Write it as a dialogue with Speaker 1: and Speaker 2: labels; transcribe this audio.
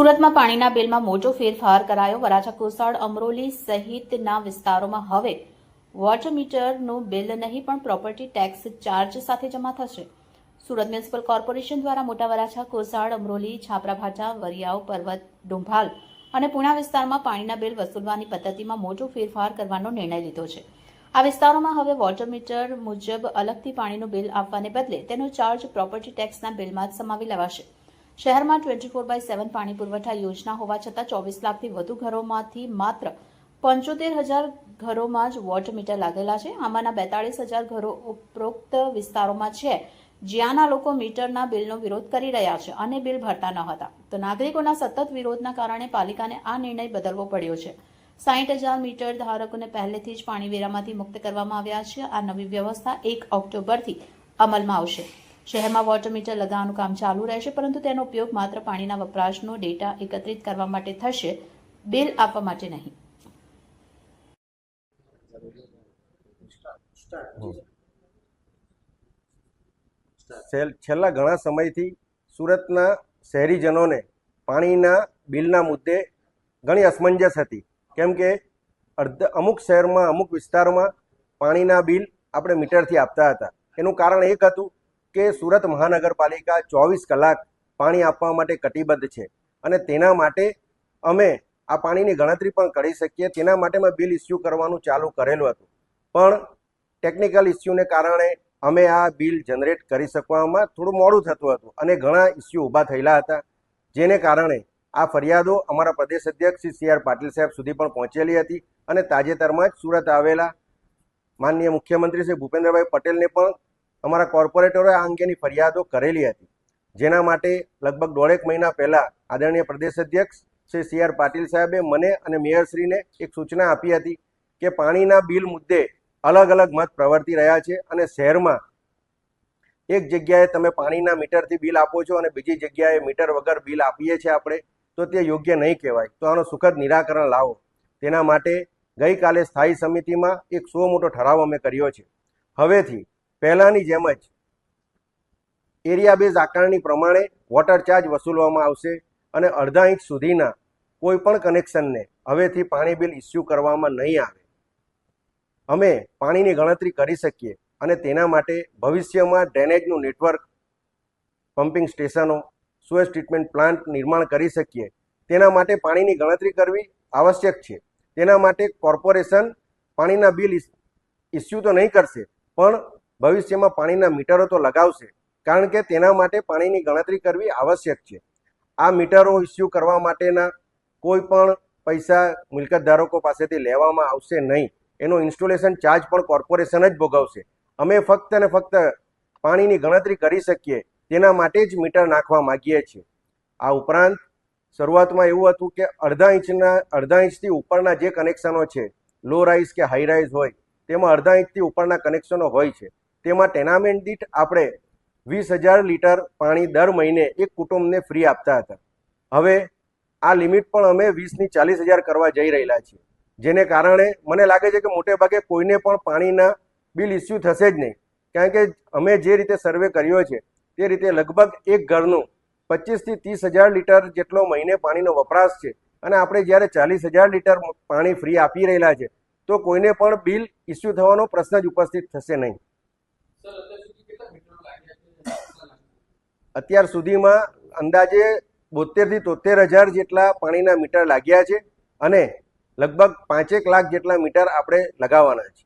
Speaker 1: સુરતમાં પાણીના બિલમાં મોટો ફેરફાર કરાયો। વરાછા, કોસાડ, અમરોલી સહિતના વિસ્તારોમાં હવે વોટર મીટરનું બિલ નહીં પણ પ્રોપર્ટી ટેક્સ ચાર્જ સાથે જમા થશે। સુરત મ્યુનિસિપલ કોર્પોરેશન દ્વારા મોટા વરાછા, કોસાડ, અમરોલી, છાપરાભાઠા, વરિયાવ, પર્વત, ડુંભાલ અને પુણા વિસ્તારમાં પાણીના બિલ વસૂલવાની પદ્ધતિમાં મોટો ફેરફાર કરવાનો નિર્ણય લીધો છે। આ વિસ્તારોમાં હવે વોટર મીટર મુજબ અલગથી પાણીનું બિલ આપવાને બદલે તેનો ચાર્જ પ્રોપર્ટી ટેક્સના બિલમાં જ સમાવી લેવાશે। શહેરમાં 24/7 પાણી પુરવઠા યોજના હોવા છતાં 24 લાખથી વધુ ઘરોમાંથી માત્ર 75,000 ઘરોમાં જ વોટર મીટર લાગેલા છે। આમાંના 42,000 ઘરો ઉપરોક્ત વિસ્તારોમાં છે, જ્યાંના લોકો મીટરના બિલનો વિરોધ કરી રહ્યા છે અને બિલ ભરતા ન હતા। તો નાગરિકોના સતત વિરોધના કારણે પાલિકાને આ નિર્ણય બદલવો પડ્યો છે। 60,000 મીટર ધારકોને પહેલેથી જ પાણીવેરામાંથી મુક્ત કરવામાં આવ્યા છે। આ નવી વ્યવસ્થા 1 ઓક્ટોબરથી અમલમાં આવશે। શહેરમાં વોટર મીટર લગાવવાનું કામ ચાલુ રહેશે, પરંતુ તેનો ઉપયોગ માત્ર પાણીના વપરાશનો ડેટા એકત્રિત કરવા માટે થશે, બિલ આપવા માટે નહીં।
Speaker 2: છેલ્લા ઘણા સમયથી સુરતના શહેરીજનોને પાણીના બિલના મુદ્દે ઘણી અસમંજસ હતી, કેમ કે અમુક શહેરમાં, અમુક વિસ્તારોમાં પાણીના બિલ આપણે મીટરથી આપતા હતા। એનું કારણ એક હતું કે સુરત મહાનગરપાલિકા 24 કલાક પાણી આપવા માટે કટિબદ્ધ છે અને તેના માટે અમે આ પાણીની ગણતરી પણ કરી શકીએ, તેના માટે મેં બિલ ઇસ્યુ કરવાનું ચાલુ કરેલું હતું, પણ ટેકનિકલ ઇસ્યુને કારણે અમે આ બિલ જનરેટ કરી શકવામાં થોડું મોડું થતું હતું અને ઘણા ઇસ્યુ ઊભા થયેલા હતા, જેને કારણે આ ફરિયાદો અમારા પ્રદેશ અધ્યક્ષ શ્રી CR પાટીલ સાહેબ સુધી પણ પહોંચેલી હતી અને તાજેતરમાં જ સુરત આવેલા માનનીય મુખ્યમંત્રી શ્રી ભૂપેન્દ્રભાઈ પટેલને પણ અમારા કોર્પોરેટરોએ આ અંગેની ફરિયાદો કરેલી હતી, જેના માટે લગભગ 1.5 મહિના પહેલાં આદરણીય પ્રદેશ અધ્યક્ષ શ્રી CR પાટીલ સાહેબે મને અને મેયરશ્રીને એક સૂચના આપી હતી કે પાણીના બિલ મુદ્દે અલગ અલગ મત પ્રવર્તી રહ્યા છે અને શહેરમાં એક જગ્યાએ તમે પાણીના મીટરથી બિલ આપો છો અને બીજી જગ્યાએ મીટર વગર બિલ આપીએ છીએ આપણે, તો તે યોગ્ય નહીં કહેવાય। તો આનો સુખદ નિરાકરણ લાવો, તેના માટે ગઈકાલે સ્થાયી સમિતિમાં એક 100 મોટો ઠરાવ અમે કર્યો છે। હવેથી પહેલાંની જેમ જ એરિયા બેઝ આકારણી પ્રમાણે વોટર ચાર્જ વસૂલવામાં આવશે અને અડધા ઇંચ સુધીના કોઈ પણ કનેક્શનને હવેથી પાણી બિલ ઇસ્યુ કરવામાં નહીં આવે। અમે પાણીની ગણતરી કરી શકીએ અને તેના માટે ભવિષ્યમાં ડ્રેનેજનું નેટવર્ક, પમ્પિંગ સ્ટેશનો, સુએજ ટ્રીટમેન્ટ પ્લાન્ટ નિર્માણ કરી શકીએ, તેના માટે પાણીની ગણતરી કરવી આવશ્યક છે। તેના માટે કોર્પોરેશન પાણીના બિલ ઇસ્યુ તો નહીં કરશે, પણ ભવિષ્યમાં પાણીના મીટરો તો લગાવશે, કારણ કે તેના માટે પાણીની ગણતરી કરવી આવશ્યક છે। આ મીટરો ઇસ્યુ કરવા માટેના કોઈ પણ પૈસા મિલકત ધારકો પાસેથી લેવામાં આવશે નહીં, એનો ઇન્સ્ટોલેશન ચાર્જ પણ કોર્પોરેશન જ ભોગવશે। અમે ફક્ત ને ફક્ત પાણીની ગણતરી કરી શકીએ તેના માટે જ મીટર નાખવા માગીએ છીએ। આ ઉપરાંત શરૂઆતમાં એવું હતું કે અડધા ઇંચથી ઉપરના જે કનેક્શનો છે, લો રાઇઝ કે હાઈ રાઇઝ હોય, તેમાં અડધા ઇંચથી ઉપરના કનેક્શનો હોય છે, તેમાં ટેનામેન્ટ દીઠ આપણે 20,000 લીટર પાણી દર મહિને એક કુટુંબને ફ્રી આપતા હતા। હવે આ લિમિટ પણ અમે 20 ની 40,000 કરવા જઈ રહેલા છીએ, જેને કારણે મને લાગે છે કે મોટે ભાગે કોઈને પણ પાણીના બિલ ઇસ્યુ થશે જ નહીં, કારણ કે અમે જે રીતે સર્વે કર્યો છે તે રીતે લગભગ એક ઘરનું 25,000 થી 30,000 લીટર જેટલો મહિને પાણીનો વપરાશ છે અને આપણે જ્યારે 40,000 લીટર પાણી ફ્રી આપી રહેલા છે, તો કોઈને પણ બિલ ઇસ્યુ થવાનો પ્રશ્ન જ ઉપસ્થિત થશે નહીં। અત્યાર સુધીમાં અંદાજે 72,000 થી 73,000 જેટલા પાણીના મીટર લાગ્યા છે અને લગભગ 5 લાખ જેટલા મીટર આપણે લગાવવાના છે।